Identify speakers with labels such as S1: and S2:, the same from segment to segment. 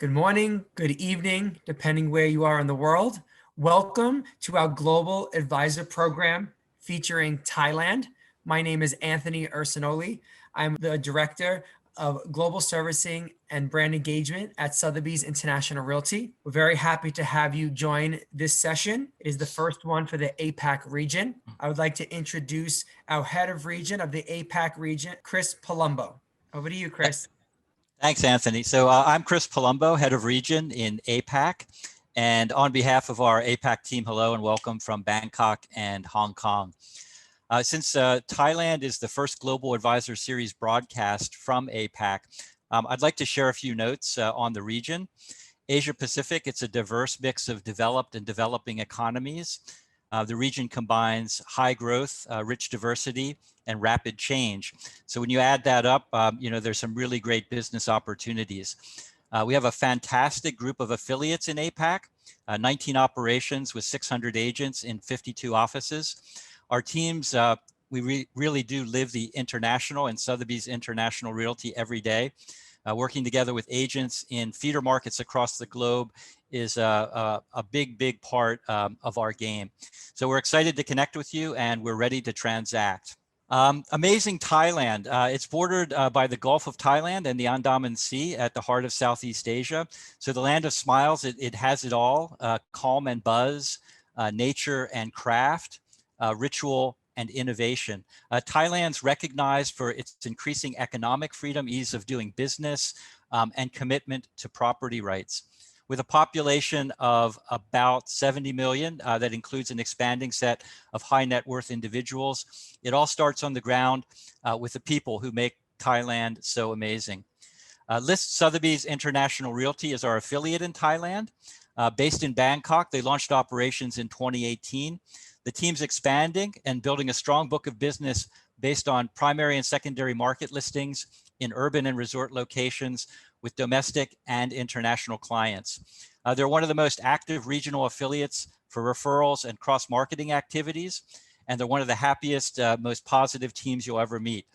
S1: Good morning, good evening, depending where you are in the world. Welcome to our Global Advisor Program featuring Thailand. My name is Anthony Ursinoli. I'm the Director of Global Servicing and Brand Engagement at Sotheby's International Realty. We're very happy to have you join this session. It is the first one for the APAC region. I would like to introduce our head of region of the APAC region, Chris Palumbo. Over to you, Chris.
S2: Thanks, Anthony. So I'm Chris Palumbo, head of region in APAC. And on behalf of our APAC team, hello and welcome from Bangkok and Hong Kong. Since Thailand is the first Global Advisor Series broadcast from APAC, I'd like to share a few notes on the region. Asia Pacific, it's a diverse mix of developed and developing economies. The region combines high growth, rich diversity, and rapid change. So when you add that up, there's some really great business opportunities. We have a fantastic group of affiliates in APAC, 19 operations with 600 agents in 52 offices. Our teams, we really do live the international and Sotheby's International Realty every day. Working together with agents in feeder markets across the globe is a big part of our game. So we're excited to connect with you and we're ready to transact. Amazing Thailand. It's bordered by the Gulf of Thailand and the Andaman Sea at the heart of Southeast Asia. So the land of smiles, it has it all, calm and buzz, nature and craft, ritual and innovation. Thailand's recognized for its increasing economic freedom, ease of doing business, and commitment to property rights. With a population of about 70 million, that includes an expanding set of high net worth individuals. It all starts on the ground with the people who make Thailand so amazing. List Sotheby's International Realty is our affiliate in Thailand. Based in Bangkok, they launched operations in 2018. The team's expanding and building a strong book of business based on primary and secondary market listings in urban and resort locations with domestic and international clients. They're one of the most active regional affiliates for referrals and cross-marketing activities, and they're one of the happiest, most positive teams you'll ever meet.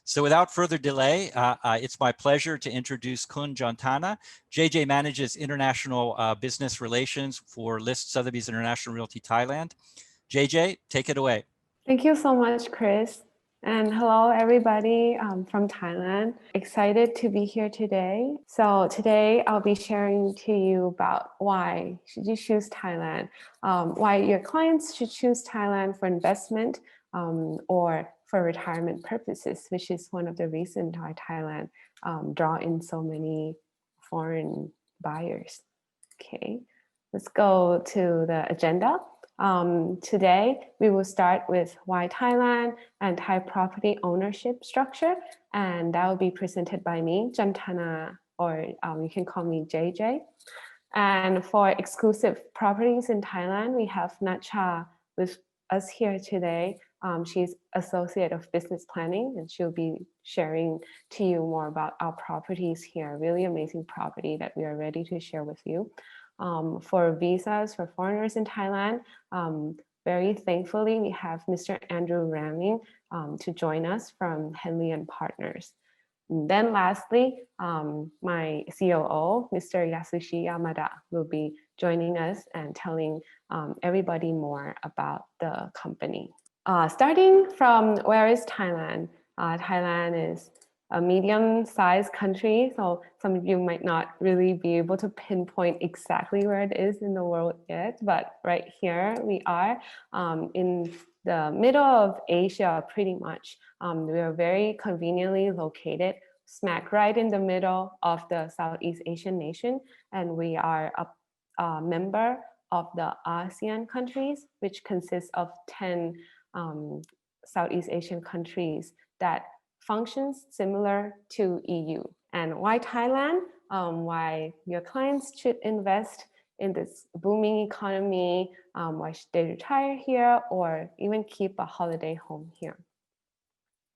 S2: So without further delay, it's my pleasure to introduce Kun Jantana. JJ manages international business relations for List Sotheby's International Realty Thailand. JJ, take it away.
S3: Thank you so much, Chris. And hello, everybody from Thailand. Excited to be here today. So today I'll be sharing to you about why should you choose Thailand, why your clients should choose Thailand for investment or for retirement purposes, which is one of the reasons why Thailand draw in so many foreign buyers. Okay, let's go to the agenda. Today, we will start with why Thailand and Thai property ownership structure, and that will be presented by me, Jantana, or you can call me JJ. And for exclusive properties in Thailand, we have Nacha with us here today. She's Associate of Business Planning, and she'll be sharing to you more about our properties here, really amazing property that we are ready to share with you. For visas for foreigners in Thailand, very thankfully, we have Mr. Andrew Ramming to join us from Henley & Partners. And then lastly, my COO, Mr. Yasushi Yamada, will be joining us and telling everybody more about the company. Starting from where is Thailand? Thailand is a medium-sized country, so some of you might not really be able to pinpoint exactly where it is in the world yet, but right here we are in the middle of Asia, pretty much. We are very conveniently located smack right in the middle of the Southeast Asian nation, and we are a member of the ASEAN countries, which consists of 10 Southeast Asian countries that functions similar to EU. And why Thailand? Why your clients should invest in this booming economy? Why should they retire here or even keep a holiday home here?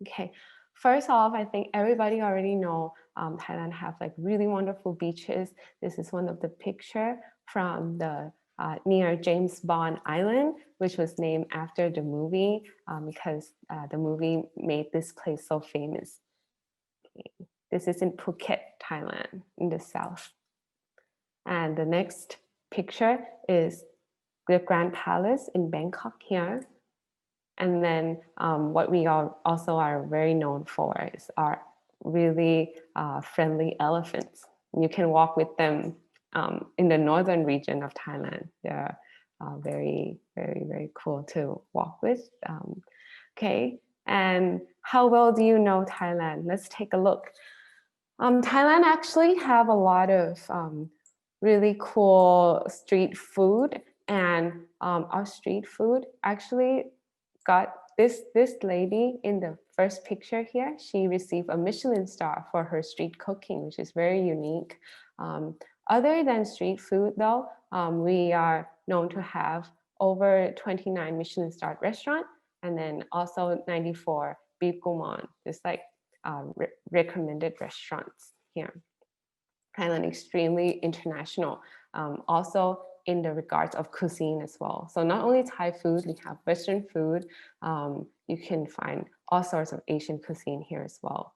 S3: Okay, first off, I think everybody already know Thailand have like really wonderful beaches. This is one of the picture from the near James Bond Island, which was named after the movie because the movie made this place so famous. Okay. This is in Phuket, Thailand, in the south. And the next picture is the Grand Palace in Bangkok here. And then what we also are very known for is our really friendly elephants. You can walk with them in the northern region of Thailand. They're very, very, very cool to walk with. Okay, and how well do you know Thailand? Let's take a look. Thailand actually have a lot of really cool street food, and our street food actually got this lady in the first picture here. She received a Michelin star for her street cooking, which is very unique. Other than street food though, we are known to have over 29 Michelin starred restaurant, and then also 94 Beef Gourmand, just like recommended restaurants here. Thailand extremely international, also in the regards of cuisine as well. So not only Thai food, we have Western food. You can find all sorts of Asian cuisine here as well.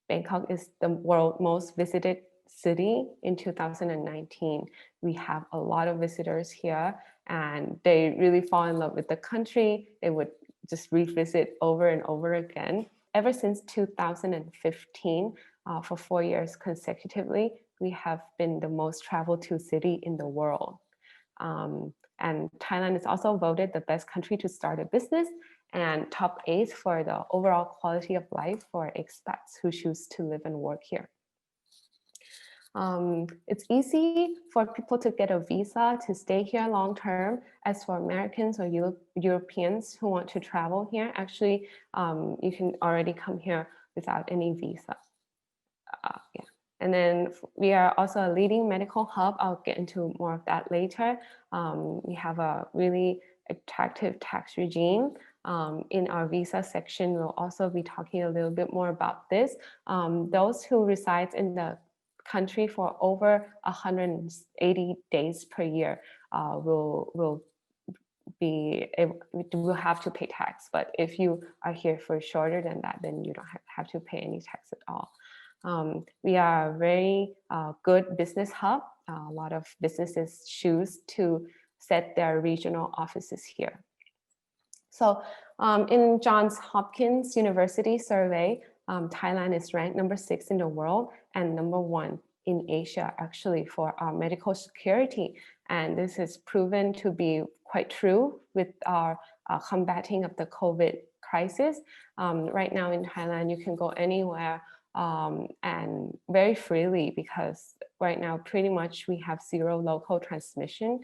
S3: Bangkok is the world's most visited city in 2019. We have a lot of visitors here, and they really fall in love with the country. They would just revisit over and over again. Ever since 2015, for 4 years consecutively, we have been the most traveled to city in the world. And Thailand is also voted the best country to start a business and top 8 for the overall quality of life for expats who choose to live and work here. It's easy for people to get a visa to stay here long term. As for Americans or Europeans who want to travel here, actually, you can already come here without any visa. Yeah. And then we are also a leading medical hub. I'll get into more of that later. We have a really attractive tax regime. In our visa section, we'll also be talking a little bit more about this. Those who reside in the country for over 180 days per year will have to pay tax. But if you are here for shorter than that, then you don't have to pay any tax at all. We are a very good business hub. A lot of businesses choose to set their regional offices here. So in Johns Hopkins University survey, Thailand is ranked number 6 in the world and number 1 in Asia, actually, for our medical security. And this is proven to be quite true with our combating of the COVID crisis. Right now in Thailand, you can go anywhere and very freely, because right now pretty much we have 0 local transmission.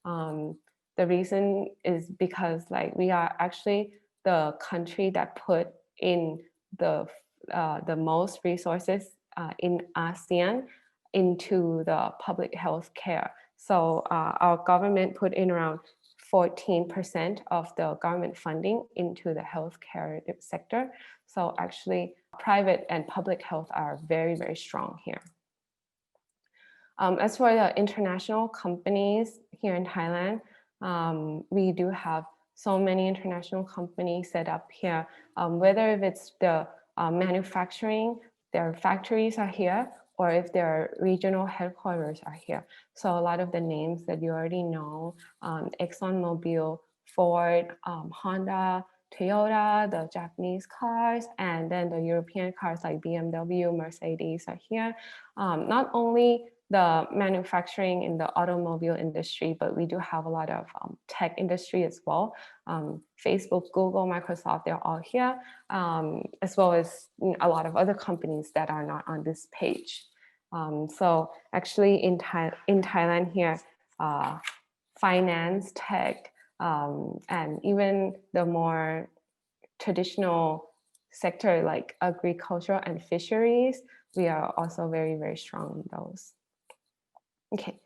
S3: The reason is because we are actually the country that put in the most resources in ASEAN into the public health care. So our government put in around 14% of the government funding into the healthcare sector. So actually, private and public health are very, very strong here. As for the international companies here in Thailand, we do have so many international companies set up here, whether if it's the manufacturing, their factories are here, or if their regional headquarters are here. So a lot of the names that you already know, ExxonMobil, Ford, Honda, Toyota, the Japanese cars, and then the European cars like BMW, Mercedes are here. Not only the manufacturing in the automobile industry, but we do have a lot of tech industry as well. Facebook, Google, Microsoft, they're all here, as well as a lot of other companies that are not on this page. So actually in Thailand here, finance, tech, and even the more traditional sector like agriculture and fisheries, we are also very, very strong in those. Okay,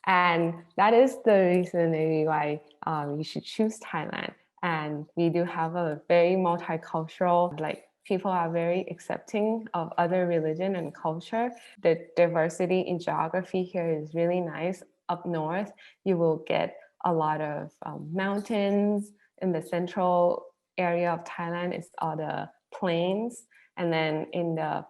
S3: and that is the reason maybe why you should choose Thailand. And we do have a very multicultural, people are very accepting of other religion and culture. The diversity in geography here is really nice. Up north, you will get a lot of mountains. In the central area of Thailand, it's all the plains. And then in the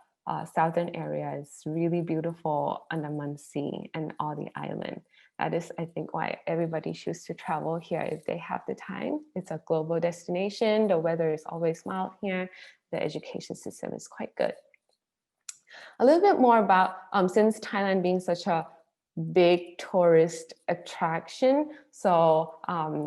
S3: southern area is really beautiful, Andaman Sea and all the island. That is, I think, why everybody chooses to travel here if they have the time. It's a global destination. The weather is always mild here. The education system is quite good. A little bit more about, since Thailand being such a big tourist attraction, so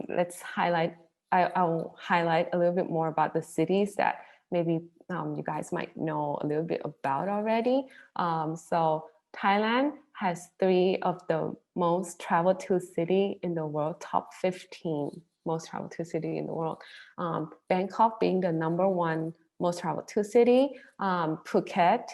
S3: let's highlight, I'll highlight a little bit more about the cities that maybe you guys might know a little bit about already. So Thailand has 3 of the most traveled to city in the world, top 15 most traveled to city in the world. Bangkok being the #1 most traveled to city, Phuket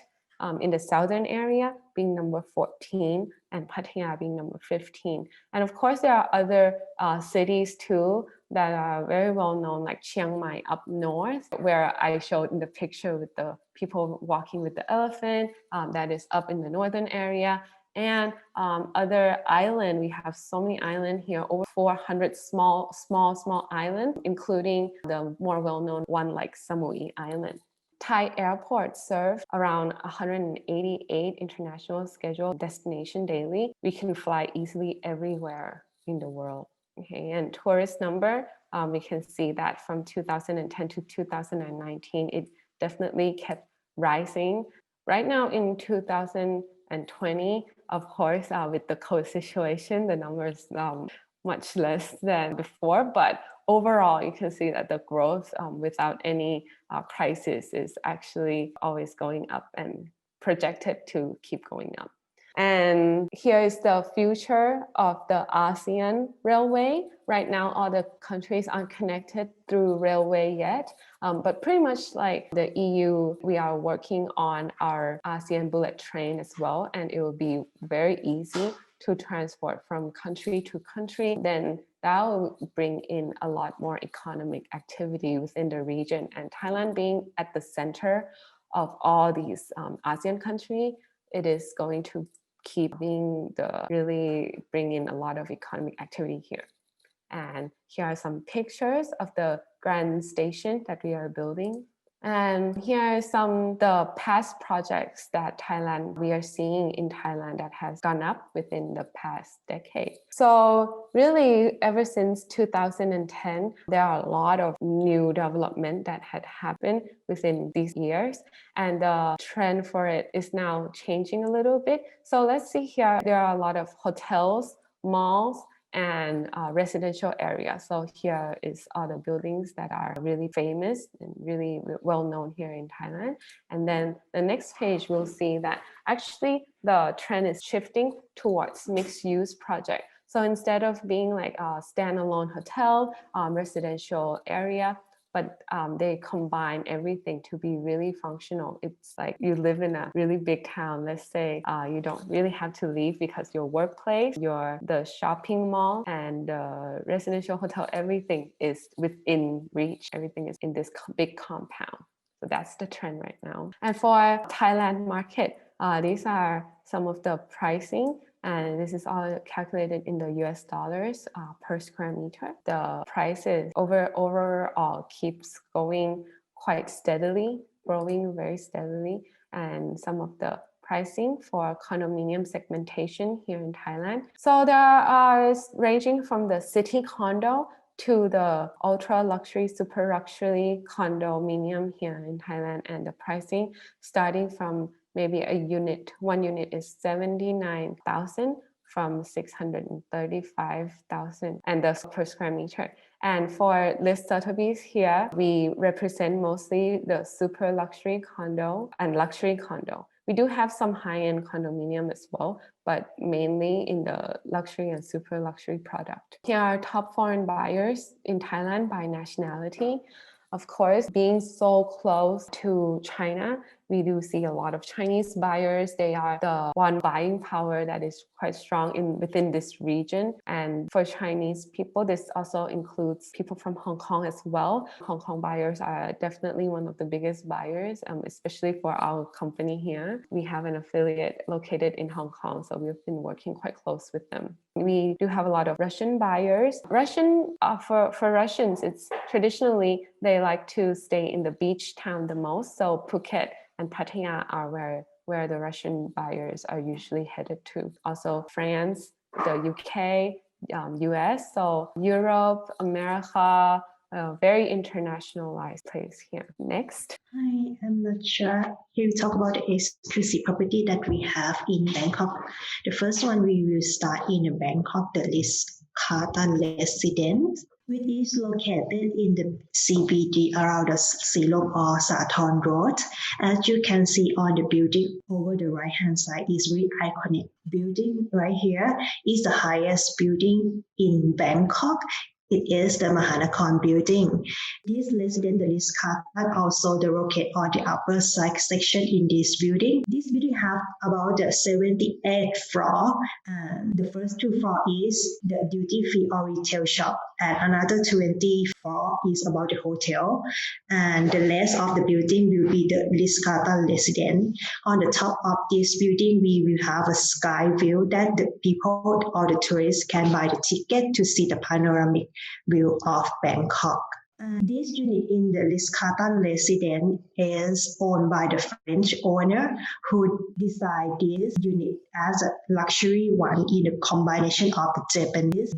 S3: in the southern area being number 14, and Pattaya being number 15. And of course, there are other cities too that are very well known, like Chiang Mai up north, where I showed in the picture with the people walking with the elephant, that is up in the northern area. And other island, we have so many islands here, over 400 small islands, including the more well-known one like Samui Island. Thai airports serve around 188 international scheduled destinations daily. We can fly easily everywhere in the world. Okay, and tourist number, we can see that from 2010 to 2019, it definitely kept rising. Right now in 2020, of course, with the COVID situation, the numbers much less than before, but overall, you can see that the growth without any crisis is actually always going up and projected to keep going up. And here is the future of the ASEAN railway. Right now, all the countries aren't connected through railway yet, but pretty much like the EU, we are working on our ASEAN bullet train as well, and it will be very easy to transport from country to country. Then that will bring in a lot more economic activity within the region. And Thailand being at the center of all these ASEAN countries, it is going to keep being really bring in a lot of economic activity here. And here are some pictures of the Grand Station that we are building. And here are some the past projects that we are seeing in Thailand that has gone up within the past decade. So really, ever since 2010, there are a lot of new development that had happened within these years. And the trend for it is now changing a little bit. So let's see here, there are a lot of hotels, malls, and residential area. So here is all the buildings that are really famous and really well known here in Thailand. And then the next page, we'll see that actually the trend is shifting towards mixed use project. So instead of being like a standalone hotel, residential area, but they combine everything to be really functional. It's like you live in a really big town. Let's say you don't really have to leave because your workplace, the shopping mall, and the residential hotel, everything is within reach. Everything is in this big compound. So that's the trend right now. And for Thailand market, these are some of the pricing. And this is all calculated in the US dollars per square meter. The prices overall keeps going quite steadily, growing very steadily. And some of the pricing for condominium segmentation here in Thailand. So there are ranging from the city condo to the ultra luxury, super luxury condominium here in Thailand. And the pricing starting from maybe one unit is 79,000 from 635,000 and that's per square meter. And for this Sotheby's here, we represent mostly the super luxury condo and luxury condo. We do have some high-end condominium as well, but mainly in the luxury and super luxury product. Here are top foreign buyers in Thailand by nationality. Of course, being so close to China, we do see a lot of Chinese buyers. They are the one buying power that is quite strong within this region. And for Chinese people, this also includes people from Hong Kong as well. Hong Kong buyers are definitely one of the biggest buyers, especially for our company here. We have an affiliate located in Hong Kong, so we've been working quite close with them. We do have a lot of Russian buyers. For Russians, it's traditionally they like to stay in the beach town the most. So Phuket and Pattaya are where the Russian buyers are usually headed to. Also France, the UK, US, so Europe, America, a very internationalized place here. Next.
S4: Hi, I'm not sure. Here we talk about the exclusive property that we have in Bangkok. The first one we will start in Bangkok, the Ritz-Carlton Residence, which is located in the CBD around the Silom or Sathorn Road. As you can see on the building over the right hand side is very iconic building right here is the highest building in Bangkok. It is the Mahanakon building. This residence, the Ritz-Carlton, also the located on the upper side section in this building. This building have about the 78th floor, and the first 2 floors is the duty-free or retail shop, and another 20 floor is about the hotel, and the rest of the building will be the Ritz-Carlton residence. On the top of this building, we will have a sky view that the people or the tourists can buy the ticket to see the panoramic view of Bangkok. This unit in the Ritz-Carlton residence is owned by the French owner who designed this unit as a luxury one in a combination of the Japanese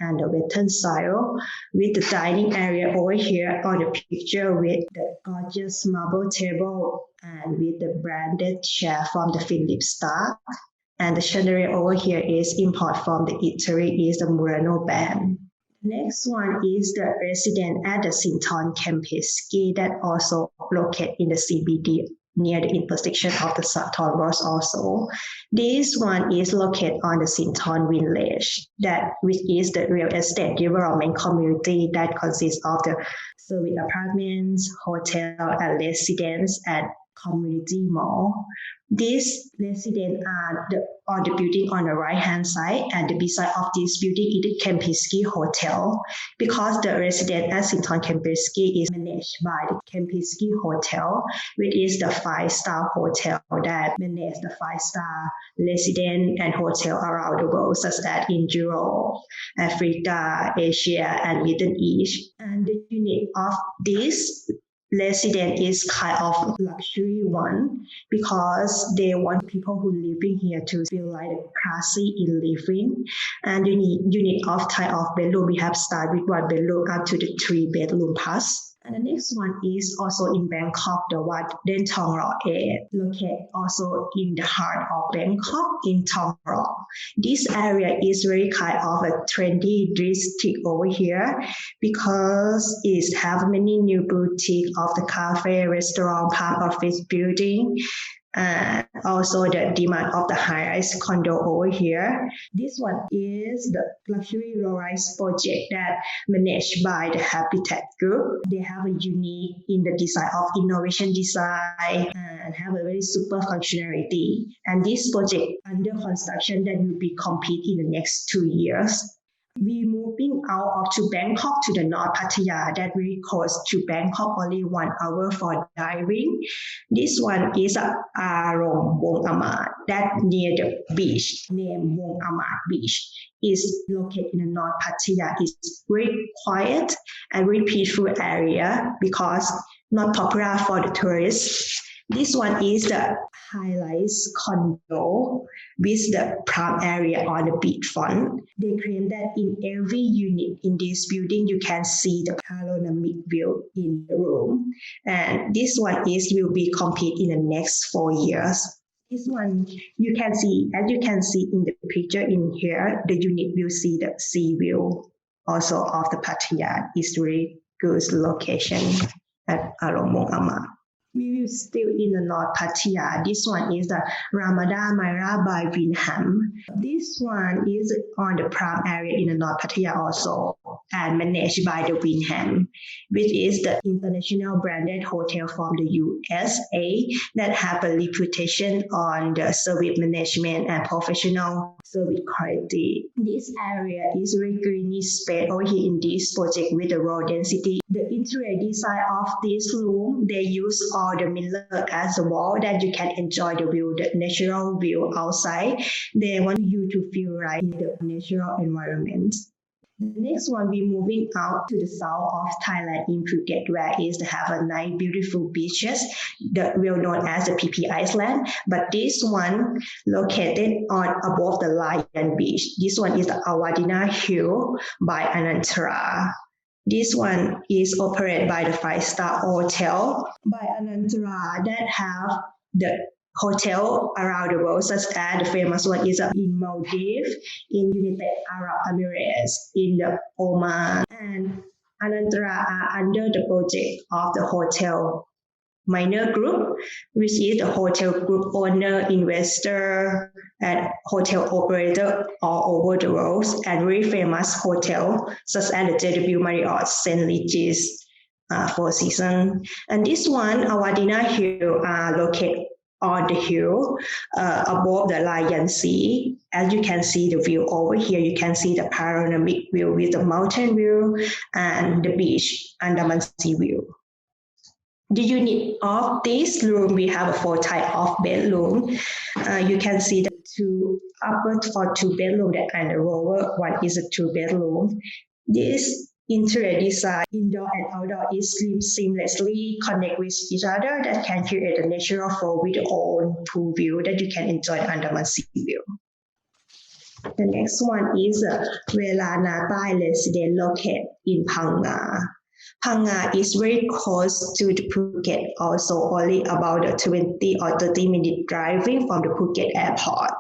S4: and the Western style, with the dining area over here on the picture with the gorgeous marble table and with the branded chair from the Philips stock. And the chandelier over here is import from the Italy, is the Murano band. Next one is the residence at the Sinton Kempinski that also located in the CBD near the intersection of the Sathorn Road also. This one is located on the Sinton Village, which is the real estate development community that consists of the service apartments, hotel and residence and community mall. These residents are on the building on the right hand side, and the beside of this building is the Kempinski Hotel, because the residence at Sinton Kempinski is managed by the Kempinski Hotel, which is the 5-star hotel that manages the 5-star residence and hotel around the world, such as in Europe, Africa, Asia, and Middle East. And the unit of this resident is kind of luxury one because they want people who living here to feel like classy in living. And unit of type of bedroom, we have start with 1 bedroom up to the 3 bedroom plus. And the next one is also in Bangkok, the one Den Thong Ro A, located also in the heart of Bangkok in Thong Ro. This area is very kind of a trendy district over here because it have many new boutiques of the cafe, restaurant, park, office building, and also the demand of the high-rise condo over here. This one is the luxury low-rise project that managed by the Habitat Group. They have a unique in the design of innovation design and have a very super functionality. And this project under construction that will be complete in the next 2 years. We moving out of to Bangkok to the North Pattaya that very close to Bangkok, only 1 hour for diving. This one is Arom Wong Amat that near the beach named Wong Amat Beach is located in the North Pattaya. It's very quiet and very peaceful area because not popular for the tourists. This one is the high-rise condo with the palm area on the beachfront. They claim that in every unit in this building, you can see the panoramic view in the room. And this one will be complete in the next 4 years. This one, you can see, as you can see in the picture in here, the unit will see the sea view also of the Pattaya. Is really good location at Aromong Ama. We will still in the North Pattaya. This one is the Ramada Myra by Vinham. This one is on the Palm area in the North Pattaya also and managed by the Vinham, which is the international branded hotel from the USA that have a reputation on the service management and professional service quality. This area is very greeny space over here in this project with the low density. The interior design of this room, they use all the mirror as a wall that you can enjoy the view, the natural view outside. They want you to feel like in the natural environment. The next one, we're moving out to the south of Thailand in Phuket, where is have a nice, beautiful beaches, well known as the PP Island. But this one located on above the Lion Beach. This one is the Awadina Hill by Anantara. This one is operated by the five-star hotel by Anantara that have the hotel around the world, such as the famous one is in Maldives, in United Arab Emirates, in the Oman, and Anantara are under the project of the hotel minor group, which is the hotel group owner, investor, and hotel operator all over the world, and very famous hotel such as the JW Marriott, St. Regis, Four Seasons. And this one, Awadina Hill, are located on the hill above the Lion Sea. As you can see the view over here, you can see the panoramic view with the mountain view and the beach, Andaman Sea view. The unit of this room, we have a 4 type of bedroom. You can see the two upper for 2 bedroom and the lower one is a 2 bedroom. This interior design, indoor and outdoor, is seamlessly connect with each other that can create a natural flow with your own pool view that you can enjoy the Andaman Sea view. The next one is Velana Thai residence located in Phang Nga is very close to the Phuket, also only about 20 or 30 minute driving from the Phuket airport.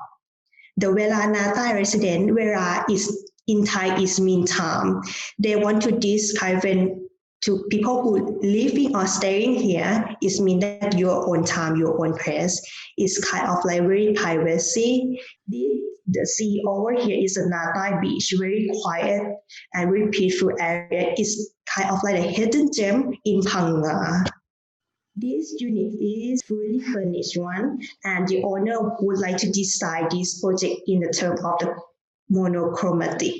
S4: The Velana Thai resident, Vera is in Thai is meantime. They want to describe when to people who living or staying here, it means that your own time, your own place is kind of like very privacy. The sea over here is a Natai beach, very quiet and very peaceful area. It's kind of like a hidden gem in Phang Nga. This unit is fully furnished one, and the owner would like to design this project in the term of the monochromatic.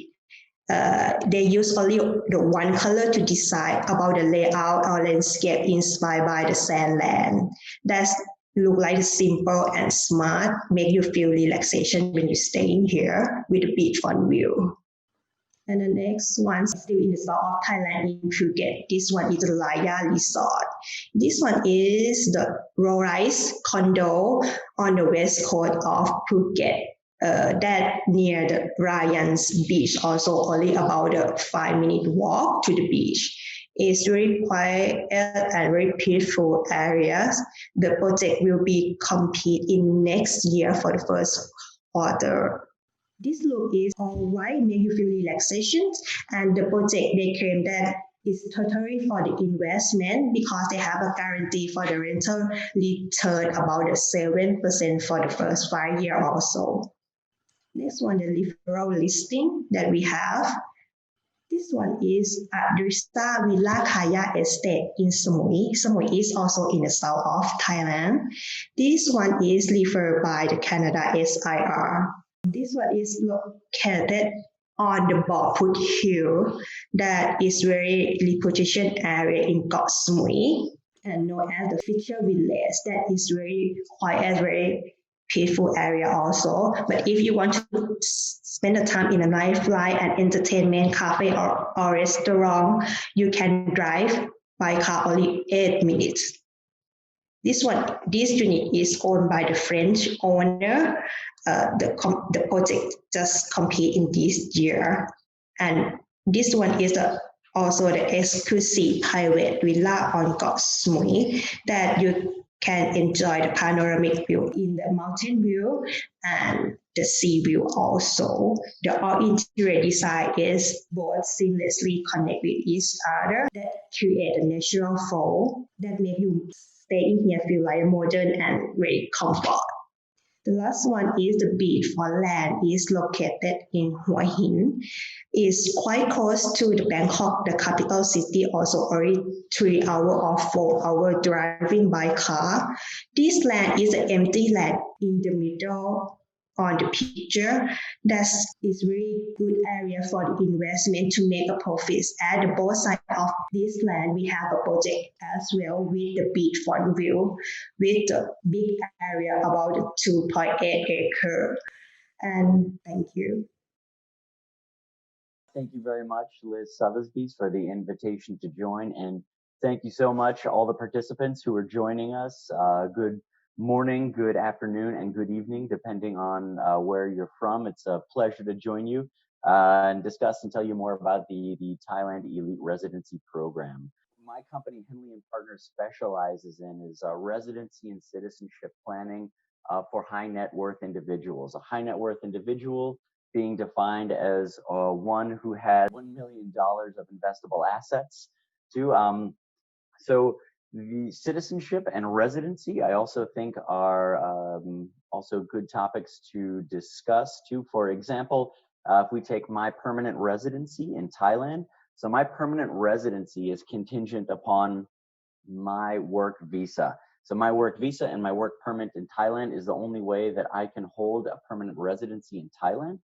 S4: They use only the one color to decide about the layout or landscape inspired by the sandland. That's look like simple and smart, make you feel relaxation when you're staying here with a beachfront view. And the next one, still in the south of Thailand in Phuket. This one is the Laya Resort. This one is the low-rise condo on the west coast of Phuket. That near the Ryan's beach, also only about a 5-minute walk to the beach. It's very quiet and very peaceful areas. The project will be complete in next year for the first quarter. This look is all white, make you feel relaxation, and the project they claim that is totally for the investment because they have a guarantee for the rental return about 7% for the first 5 years or so. Next one, the referral listing that we have. This one is at the Star Villa Kaya Estate in Samui. Samui is also in the south of Thailand. This one is referred by the Canada SIR. This one is located on the Boput Hill that is very reputation area in Koh Samui and known as the Fisher Village. That is very quiet, very peaceful area also. But if you want to spend the time in a nightlife and entertainment cafe or restaurant, you can drive by car only 8 minutes. This unit is owned by the French owner. The project just complete in this year, and this one is also the exclusive private villa on Koh Samui that you can enjoy the panoramic view in the mountain view and the sea view also. The all interior design is both seamlessly connect with each other that create a natural flow that make you staying here feel like modern and very comfort. The last one is the beachfront land is located in Hua Hin. It's quite close to the Bangkok, the capital city, also only 3 hours or 4 hours driving by car. This land is an empty land in the middle on the picture. That is really good area for the investment to make a profit. At both sides of this land, we have a project as well with the beachfront view with the big area about 2.8 acres. And thank you.
S5: Thank you very much, Liz Sotheby, for the invitation to join. And thank you so much, all the participants who are joining us. Good morning, good afternoon, and good evening, depending on where you're from. It's a pleasure to join you and discuss and tell you more about the Thailand Elite Residency Program. My company, Henley and Partners, specializes in is residency and citizenship planning for high net worth individuals. A high net worth individual being defined as one who had $1 million of investable assets so the citizenship and residency, I also think are also good topics to discuss too. For example, if we take my permanent residency in Thailand, so my permanent residency is contingent upon my work visa. So my work visa and my work permit in Thailand is the only way that I can hold a permanent residency in Thailand.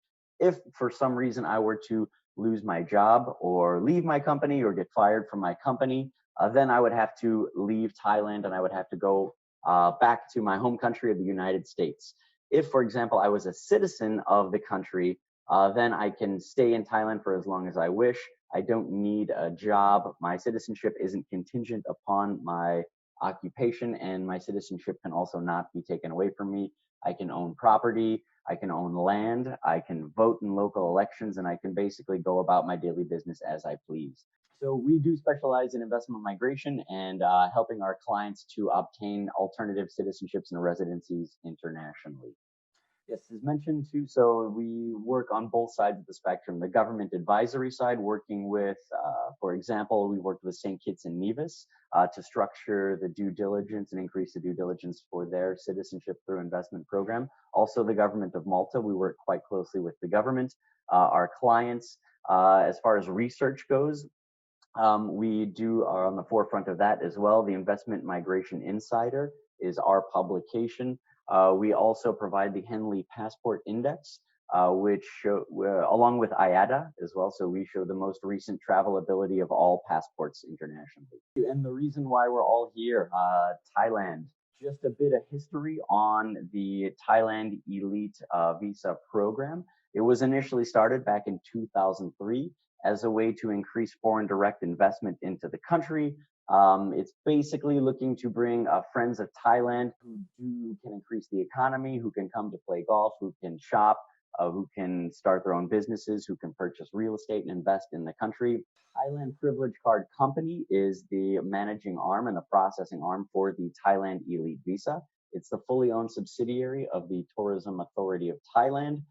S5: If for some reason I were to lose my job or leave my company or get fired from my company, then I would have to leave Thailand and I would have to go back to my home country of the United States. If, for example, I was a citizen of the country, then I can stay in Thailand for as long as I wish. I don't need a job. My citizenship isn't contingent upon my occupation, and my citizenship can also not be taken away from me. I can own property, I can own land, I can vote in local elections, and I can basically go about my daily business as I please. So we do specialize in investment migration and helping our clients to obtain alternative citizenships and residencies internationally. Yes, as mentioned too, so we work on both sides of the spectrum. The government advisory side, working with, for example, we worked with St. Kitts and Nevis to structure the due diligence and increase the due diligence for their citizenship through investment program. Also, the government of Malta, we work quite closely with the government. Our clients, as far as research goes, we are on the forefront of that as well. The Investment Migration Insider is our publication. We also provide the Henley Passport Index, which along with IATA as well. So we show the most recent travelability of all passports internationally. And the reason why we're all here, Thailand. Just a bit of history on the Thailand Elite Visa program. It was initially started back in 2003 as a way to increase foreign direct investment into the country. It's basically looking to bring friends of Thailand who can increase the economy, who can come to play golf, who can shop, who can start their own businesses, who can purchase real estate and invest in the country. Thailand Privilege Card Company is the managing arm and the processing arm for the Thailand Elite Visa. It's the fully owned subsidiary of the Tourism Authority of Thailand,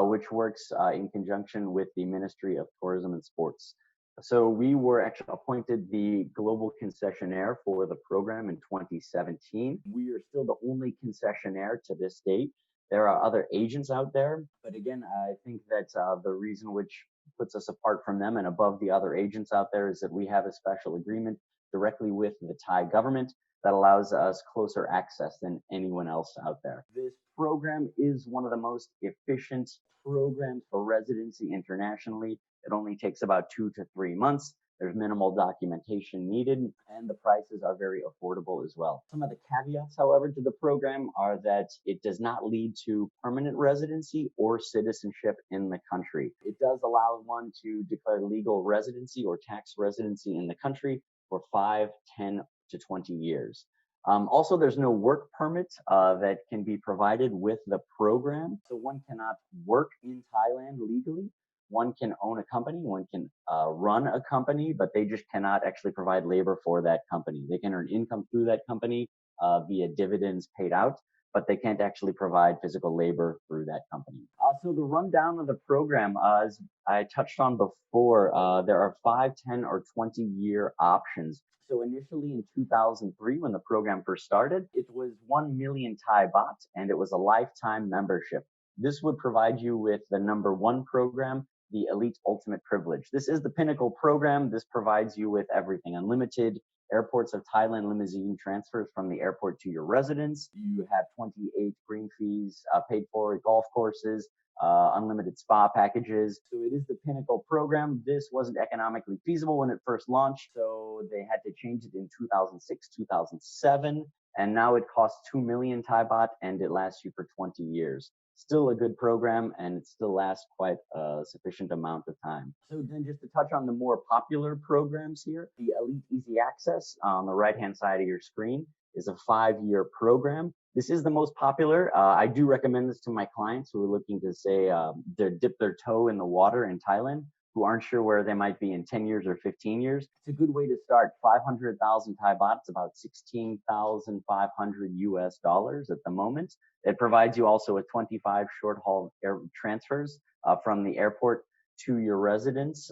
S5: which works in conjunction with the Ministry of Tourism and Sports. So we were actually appointed the global concessionaire for the program in 2017. We are still the only concessionaire to this date. There are other agents out there, but again, I think that the reason which puts us apart from them and above the other agents out there is that we have a special agreement directly with the Thai government that allows us closer access than anyone else out there. This program is one of the most efficient programs for residency internationally. It only takes about 2 to 3 months. There's minimal documentation needed, and the prices are very affordable as well. Some of the caveats, however, to the program are that it does not lead to permanent residency or citizenship in the country. It does allow one to declare legal residency or tax residency in the country for 5, 10 to 20 years. Also, there's no work permit that can be provided with the program, so one cannot work in Thailand legally. One can own a company, one can run a company, but they just cannot actually provide labor for that company. They can earn income through that company via dividends paid out, but they can't actually provide physical labor through that company. So the rundown of the program, as I touched on before, there are 5, 10, or 20-year options. So initially in 2003, when the program first started, it was 1 million Thai baht, and it was a lifetime membership. This would provide you with the #1 program, the Elite Ultimate Privilege. This is the pinnacle program. This provides you with everything: unlimited Airports of Thailand limousine transfers from the airport to your residence. You have 28 green fees paid for, golf courses, unlimited spa packages. So it is the pinnacle program. This wasn't economically feasible when it first launched, so they had to change it in 2006, 2007. And now it costs 2 million Thai baht and it lasts you for 20 years. still a good program, and it still lasts quite a sufficient amount of time. So then just to touch on the more popular programs here, the Elite Easy Access on the right-hand side of your screen is a 5-year program. This is the most popular. I do recommend this to my clients who are looking to say dip their toe in the water in Thailand, who aren't sure where they might be in 10 years or 15 years. It's a good way to start. 500,000 Thai baht, it's about 16,500 US dollars at the moment. It provides you also a 25 short haul air transfers from the airport to your residence.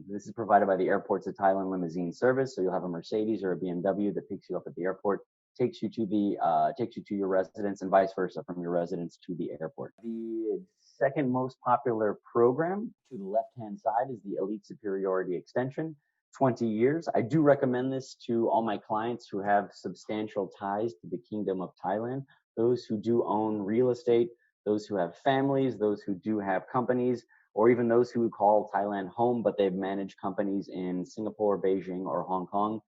S5: This is provided by the Airports of Thailand limousine service. So you'll have a Mercedes or a BMW that picks you up at the airport, takes you to your residence, and vice versa from your residence to the airport. The second most popular program to the left-hand side is the Elite Superiority Extension, 20 years. I do recommend this to all my clients who have substantial ties to the Kingdom of Thailand, those who do own real estate, those who have families, those who do have companies, or even those who call Thailand home, but they've managed companies in Singapore, Beijing, or Hong Kong.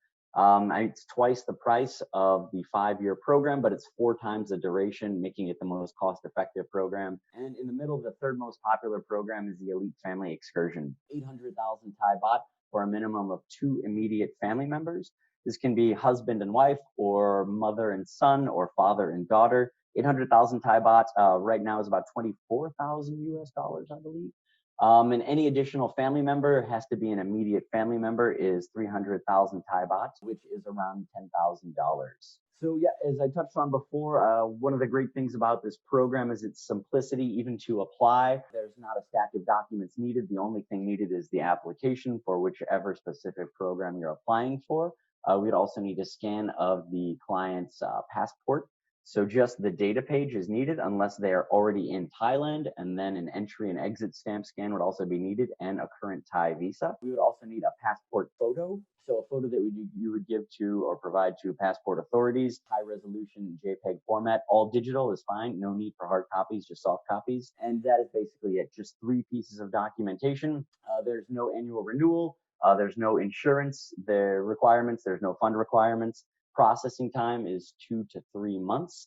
S5: It's twice the price of the 5-year program, but it's 4 times the duration, making it the most cost-effective program. And in the middle, the third most popular program is the Elite Family Excursion, 800,000 Thai baht for a minimum of 2 immediate family members. This can be husband and wife, or mother and son, or father and daughter. 800,000 Thai baht right now is about 24,000 US dollars, I believe. And any additional family member has to be an immediate family member is 300,000 Thai baht, which is around $10,000. So yeah, as I touched on before, one of the great things about this program is its simplicity, even to apply. There's not a stack of documents needed. The only thing needed is the application for whichever specific program you're applying for. We'd also need a scan of the client's passport. So just the data page is needed unless they are already in Thailand, and then an entry and exit stamp scan would also be needed, and a current Thai visa. We would also need a passport photo. So a photo that you would give to or provide to passport authorities, high resolution JPEG format. All digital is fine. No need for hard copies, just soft copies. And that is basically it. Just 3 pieces of documentation. There's no annual renewal. There's no insurance requirements. There's no fund requirements. Processing time is 2 to 3 months,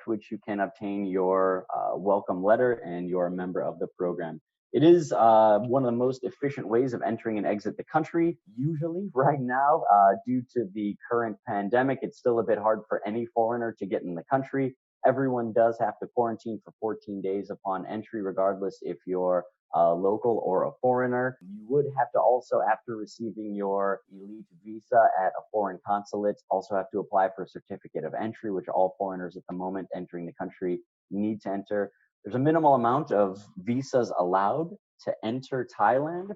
S5: which you can obtain your welcome letter and you're a member of the program. It is one of the most efficient ways of entering and exit the country. Usually right now, due to the current pandemic, it's still a bit hard for any foreigner to get in the country. Everyone does have to quarantine for 14 days upon entry, regardless if you're local or a foreigner. You would have to also, after receiving your elite visa at a foreign consulate, also have to apply for a certificate of entry, which all foreigners at the moment entering the country need to enter. There's a minimal amount of visas allowed to enter Thailand,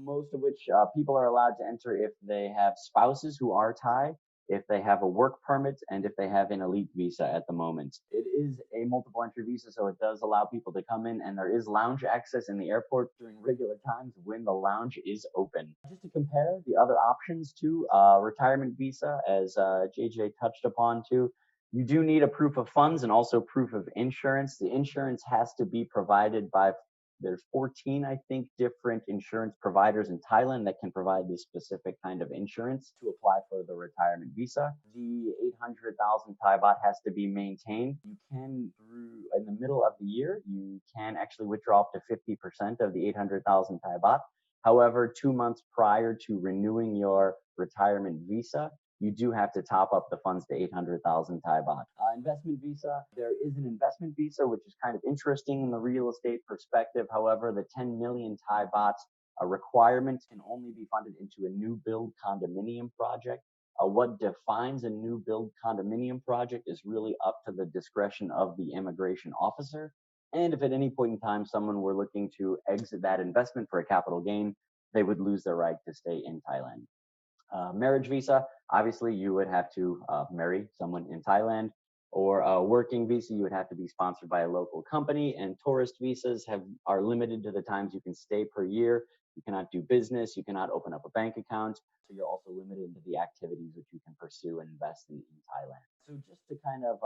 S5: most of which people are allowed to enter if they have spouses who are Thai, if they have a work permit, and if they have an elite visa at the moment. It is a multiple entry visa, so it does allow people to come in, and there is lounge access in the airport during regular times when the lounge is open. Just to compare the other options to retirement visa, as JJ touched upon too, you do need a proof of funds and also proof of insurance. The insurance has to be provided by there's 14, I think, different insurance providers in Thailand that can provide this specific kind of insurance to apply for the retirement visa. The 800,000 Thai baht has to be maintained. You can, in the middle of the year, you can actually withdraw up to 50% of the 800,000 Thai baht. However, 2 months prior to renewing your retirement visa, you do have to top up the funds to 800,000 Thai baht. Investment visa, there is an investment visa, which is kind of interesting in the real estate perspective. However, the 10 million Thai baht requirement can only be funded into a new build condominium project. What defines a new build condominium project is really up to the discretion of the immigration officer. And if at any point in time someone were looking to exit that investment for a capital gain, they would lose their right to stay in Thailand. Marriage visa, obviously you would have to marry someone in Thailand, or a working visa, you would have to be sponsored by a local company, and tourist visas are limited to the times you can stay per year. You cannot do business, you cannot open up a bank account, so you're also limited to the activities which you can pursue and invest in Thailand. So just to kind of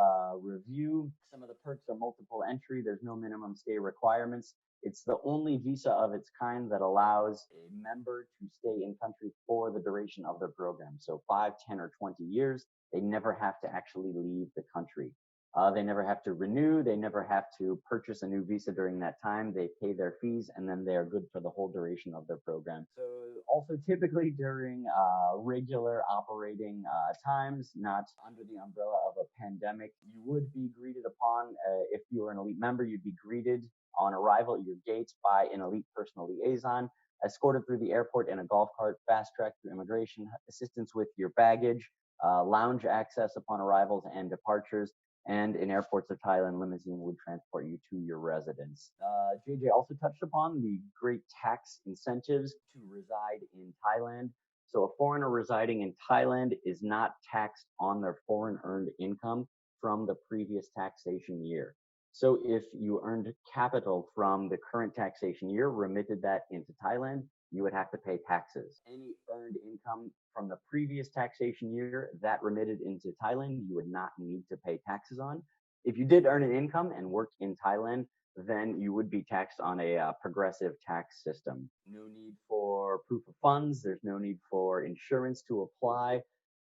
S5: review some of the perks of multiple entry, there's no minimum stay requirements. It's the only visa of its kind that allows a member to stay in country for the duration of their program. So 5, 10, or 20 years, they never have to actually leave the country. They never have to renew. They never have to purchase a new visa during that time. They pay their fees, and then they are good for the whole duration of their program. So also typically during regular operating times, not under the umbrella of a pandemic, you would be greeted upon, if you were an elite member, you'd be greeted on arrival at your gates by an elite personal liaison, escorted through the airport in a golf cart, fast track through immigration, assistance with your baggage, lounge access upon arrivals and departures, and in airports of Thailand, limousine would transport you to your residence. JJ also touched upon the great tax incentives to reside in Thailand. So a foreigner residing in Thailand is not taxed on their foreign earned income from the previous taxation year. So if you earned capital from the current taxation year, remitted that into Thailand, you would have to pay taxes. Any earned income from the previous taxation year that remitted into Thailand, you would not need to pay taxes on. If you did earn an income and worked in Thailand, then you would be taxed on a progressive tax system. No need for proof of funds. There's no need for insurance to apply.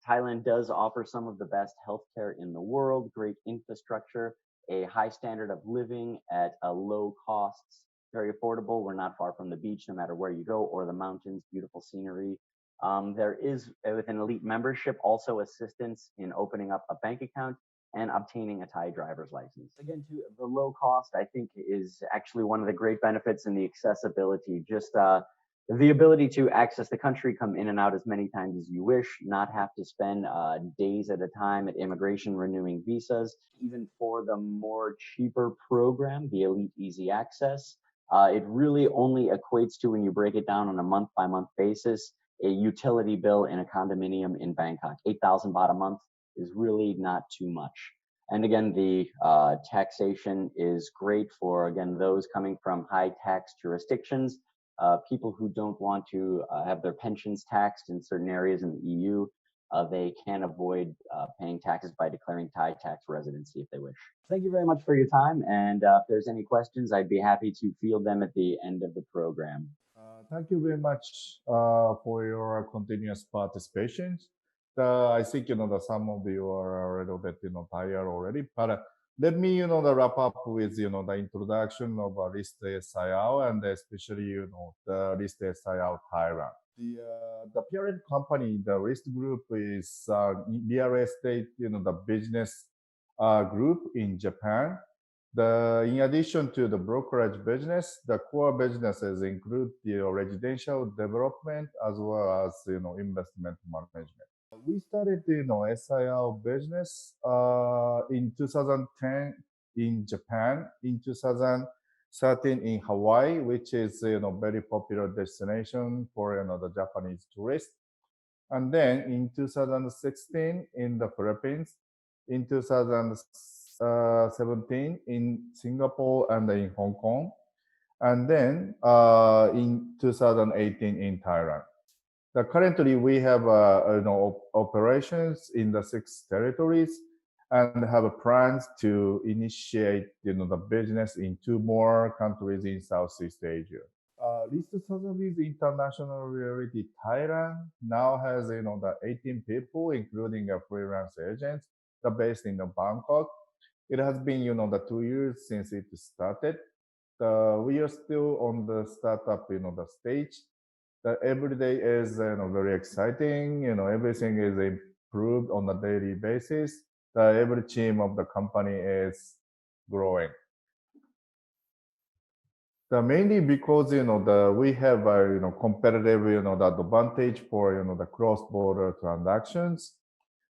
S5: Thailand does offer some of the best healthcare in the world, great infrastructure, a high standard of living at a low costs, very affordable. We're not far from the beach, no matter where you go, or the mountains, beautiful scenery. There is, with an elite membership, also assistance in opening up a bank account and obtaining a Thai driver's license. Again, to the low cost, I think is actually one of the great benefits, and the accessibility, just the ability to access the country, come in and out as many times as you wish, not have to spend days at a time at immigration renewing visas. Even for the more cheaper program, the Elite Easy Access, it really only equates to, when you break it down on a month-by-month basis, a utility bill in a condominium in Bangkok. 8,000 baht a month is really not too much. And again, the taxation is great for, again, those coming from high tax jurisdictions, people who don't want to have their pensions taxed in certain areas in the EU. They can avoid paying taxes by declaring Thai tax residency if they wish. Thank you very much for your time. And if there's any questions, I'd be happy to field them at the end of the program.
S6: Thank you very much for your continuous participation. I think, that some of you are a little bit, tired already, but let me, wrap up with, the introduction of List SIL, and especially, the List SIL Thailand. The parent company, the List Group, is real estate, the business group in Japan. In addition to the brokerage business, the core businesses include the residential development as well as investment management. We started SIL business in 2010 in Japan, in 2013 in Hawaii, which is very popular destination for the Japanese tourists, and then in 2016 in the Philippines, in 2017 in Singapore and in Hong Kong, and then in 2018 in Thailand. Currently, we have operations in the 6 territories and have plans to initiate the business in 2 more countries in Southeast Asia. List Sotheby's International Realty Thailand now has the 18 people, including a freelance agents, based in Bangkok. It has been the 2 years since it started. We are still on the startup the stage. Every day is very exciting. Everything is improved on a daily basis. Every team of the company is growing. Mainly because we have competitive the advantage for the cross-border transactions.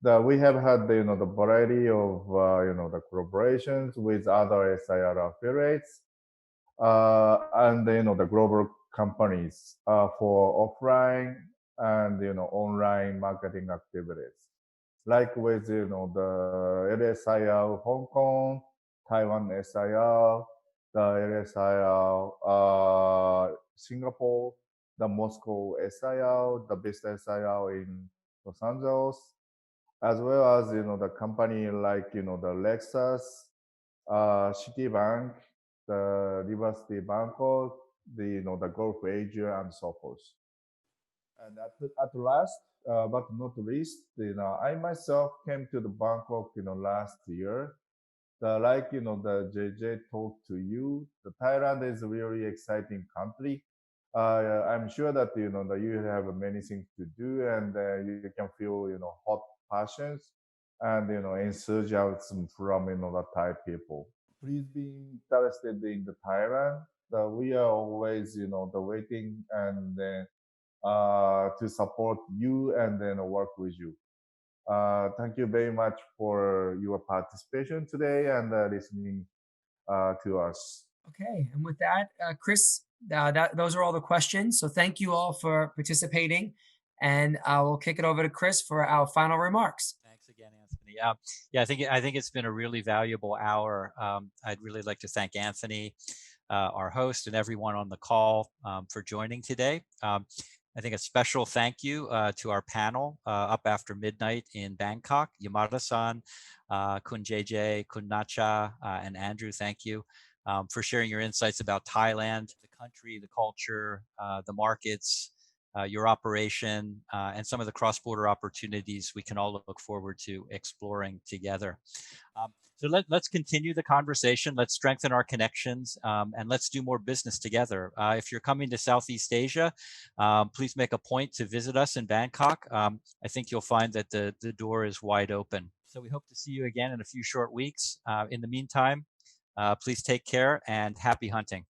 S6: We have had the variety of the collaborations with other SIR affiliates and the global companies for offline and online marketing activities, like with the LSIR Hong Kong, Taiwan SIR, the LSIR Singapore, the Moscow SIR, the best SIR in Los Angeles, as well as the company like the Lexus, Citibank, the University Bangkok, the Gulf Asia, and so forth. And at last, but not least, I myself came to the Bangkok last year like the JJ talked to you, the Thailand is a really exciting country. I'm sure that that you have many things to do, and you can feel hot passions and enthusiasm from the Thai people. Please be interested in the Thailand. We are always the waiting and then to support you and then work with you. Thank you very much for your participation today and listening to us.
S1: Okay, and with that, Chris, those are all the questions. So thank you all for participating, and I will kick it over to Chris for our final remarks.
S2: Thanks again, Anthony. Yeah, I think it's been a really valuable hour. I'd really like to thank Anthony, our host, and everyone on the call for joining today. I think a special thank you to our panel up after midnight in Bangkok, Yamada-san, Kun JJ, Kun Nacha, and Andrew, thank you for sharing your insights about Thailand, the country, the culture, the markets, your operation, and some of the cross-border opportunities we can all look forward to exploring together. So let's continue the conversation. Let's strengthen our connections, and let's do more business together. If you're coming to Southeast Asia, please make a point to visit us in Bangkok. I think you'll find that the door is wide open. So we hope to see you again in a few short weeks. In the meantime, please take care and happy hunting.